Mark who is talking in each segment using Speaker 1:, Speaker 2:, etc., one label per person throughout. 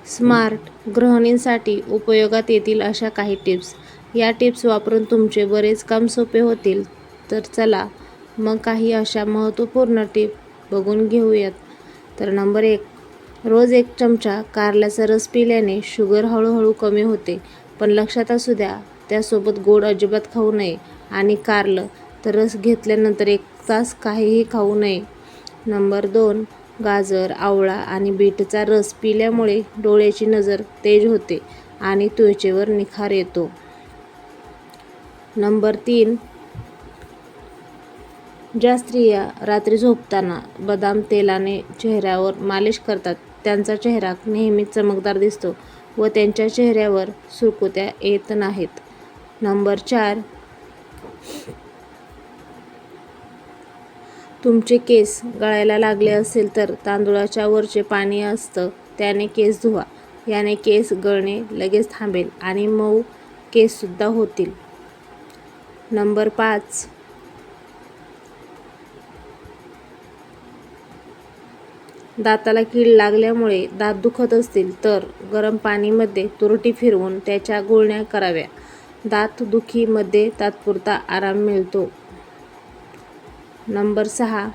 Speaker 1: Smart गृहिणींसाठी उपयोगात येतील अशा काही टिप्स. या टिप्स वापरून तुमचे बरेच काम सोपे होतील. तर चला मग काही अशा महत्त्वपूर्ण टिप बघून घेऊयात. तर नंबर 1, रोज 1 चमचा कारल्याचा रस पिल्याने शुगर हळूहळू कमी होते. पण लक्षात असू द्या, त्यासोबत गोड अजिबात खाऊ नये आणि कारलं तर रस घेतल्यानंतर 1 तास काहीही खाऊ नये. नंबर 2, गाजर, आवळा आणि बीटचा रस पिल्यामुळे डोळ्याची नजर तेज होते आणि त्वचेवर निखार येतो. नंबर 3, ज्या स्त्रिया रात्री झोपताना बदाम तेलाने चेहऱ्यावर मालिश करतात, त्यांचा चेहरा नेहमी चमकदार दिसतो व त्यांच्या चेहऱ्यावर सुरकुत्या येत नाहीत. नंबर 4, तुमचे केस गळायला लागले असेल तर तांदूळाच्या वरचे पाणी असतं त्याने केस धुवा. याने केस गळणे लगेच थांबेल आणि मऊ केससुद्धा होतील. नंबर 5, दाताला कीड लागल्यामुळे दात दुखत असतील तर गरम पाणीमध्ये तुरटी फिरवून त्याच्या गुळण्या कराव्या. दात दुखीमध्ये तात्पुरता आराम मिळतो. नंबर 6,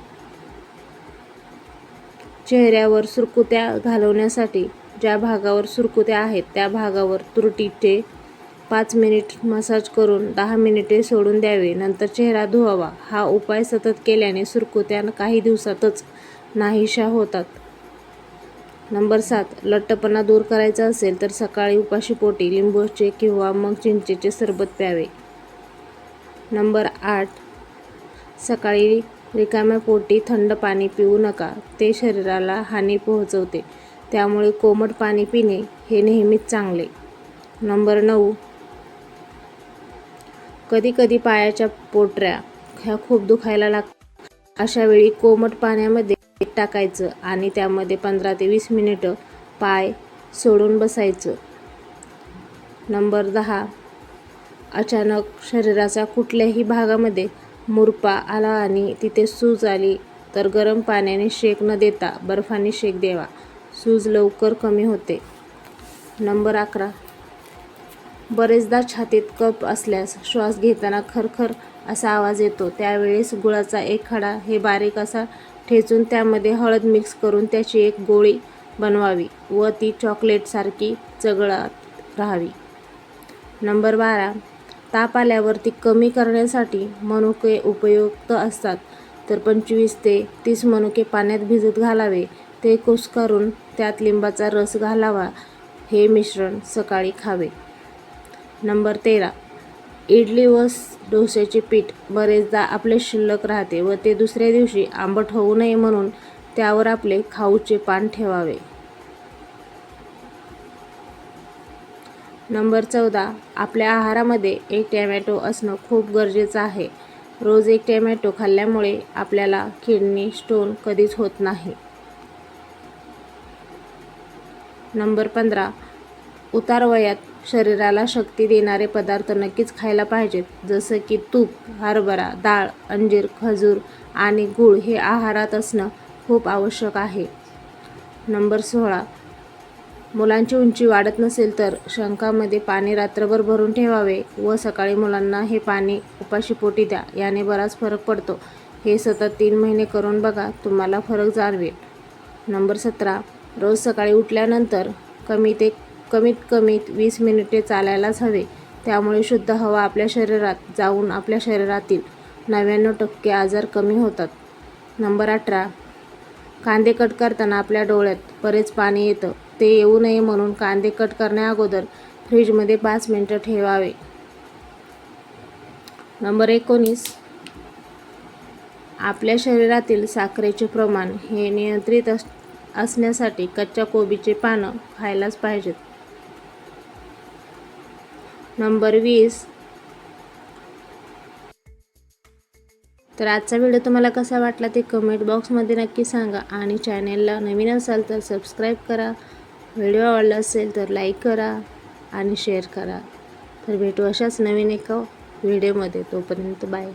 Speaker 1: चेहऱ्यावर सुरकुत्या घालवण्यासाठी ज्या भागावर सुरकुत्या आहेत त्या भागावर तुरटीचे 5 मिनिट मसाज करून 10 मिनिटे सोडून द्यावे. नंतर चेहरा धुवावा. हा उपाय सतत केल्याने सुरकुत्या काही दिवसातच नाहीशा होतात. नंबर 7, लठ्ठपणा दूर करायचा असेल तर सकाळी उपाशीपोटी लिंबूचे किंवा मग चिंचेचे सरबत प्यावे. नंबर 8, सकाळी रिकाम्या पोटी थंड पाणी पिऊ नका. ते शरीराला हानी पोहोचवते. त्यामुळे कोमट पाणी पिणे हे नेहमीच चांगले. नंबर 9, कधी-कधी पायाच्या पोटऱ्या ह्या खूप दुखायला लागतात. अशा वेळी कोमट पाण्यामध्ये मीठ टाकायचं आणि त्यामध्ये 15 ते 20 मिनिटं पाय सोडून बसायचं. नंबर 10, अचानक शरीराच्या कुठल्याही भागामध्ये मुरपा आला आणि तिथे सूज आली तर गरम पाण्याने शेक न देता बर्फाने शेक द्यावा. सूज लवकर कमी होते. नंबर 11, बरेचदा छातीत कफ असल्यास श्वास घेताना खरखर असा आवाज येतो. त्यावेळेस गुळाचा 1 खडा हे बारीक असा ठेचून त्यामध्ये हळद मिक्स करून त्याची एक गोळी बनवावी व ती चॉकलेटसारखी चघळत राहावी. नंबर 12, ताप आल्यावर ती कमी करण्यासाठी मनुके उपयुक्त असतात. तर 25 ते 30 मनुके पाण्यात भिजत घालावे. ते कुस्करून त्यात लिंबाचा रस घालावा. हे मिश्रण सकाळी खावे. नंबर 13, इडली व डोश्याचे पीठ बरेचदा आपले शिल्लक राहते व ते दुसऱ्या दिवशी आंबट होऊ नये म्हणून त्यावर आपले खाऊचे पान ठेवावे. नंबर 14, आपल्या आहारामध्ये 1 टोमॅटो असणं खूप गरजेचं आहे. रोज 1 टोमॅटो खाल्ल्यामुळे आपल्याला किडनी स्टोन कधीच होत नाही. नंबर 15, उतार वयात शरीराला शक्ती देणारे पदार्थ नक्कीच खायला पाहिजेत. जसं की तूप, हरभरा डाळ, अंजीर, खजूर आणि गूळ हे आहारात असणं खूप आवश्यक आहे. नंबर 16, मुलांची उंची वाढत नसेल तर शंखामध्ये पाणी रात्रभर भरून ठेवावे व सकाळी मुलांना हे पाणी उपाशीपोटी द्या. याने बराच फरक पडतो. हे सतत 3 महिने करून बघा, तुम्हाला फरक जाणवेल. नंबर 17, रोज सकाळी उठल्यानंतर कमीत कमी 20 मिनिटे चालायलाच हवे. त्यामुळे शुद्ध हवा आपल्या शरीरात जाऊन आपल्या शरीरातील 99% आजार कमी होतात. नंबर 18, कांदे कट करताना आपल्या डोळ्यात बरेच पाणी येतं. ते येऊ नये म्हणून कांदे कट करण्याअगोदर फ्रीजमध्ये 5 मिनिटं ठेवावे. नंबर 19, आपल्या शरीरातील साखरेचे प्रमाण हे नियंत्रित असण्यासाठी कच्च्या कोबीचे पानं खायलाच पाहिजेत. नंबर 20, तर आजचा व्हिडिओ तुम्हाला कसा वाटला ते कमेंट बॉक्समध्ये नक्की सांगा आणि चॅनेलला नवीन असाल तर सबस्क्राईब करा. व्हिडिओ आवडला असेल तर लाईक करा आणि शेअर करा. तर भेटू अशाच नवीन एका व्हिडिओमध्ये. तोपर्यंत बाय.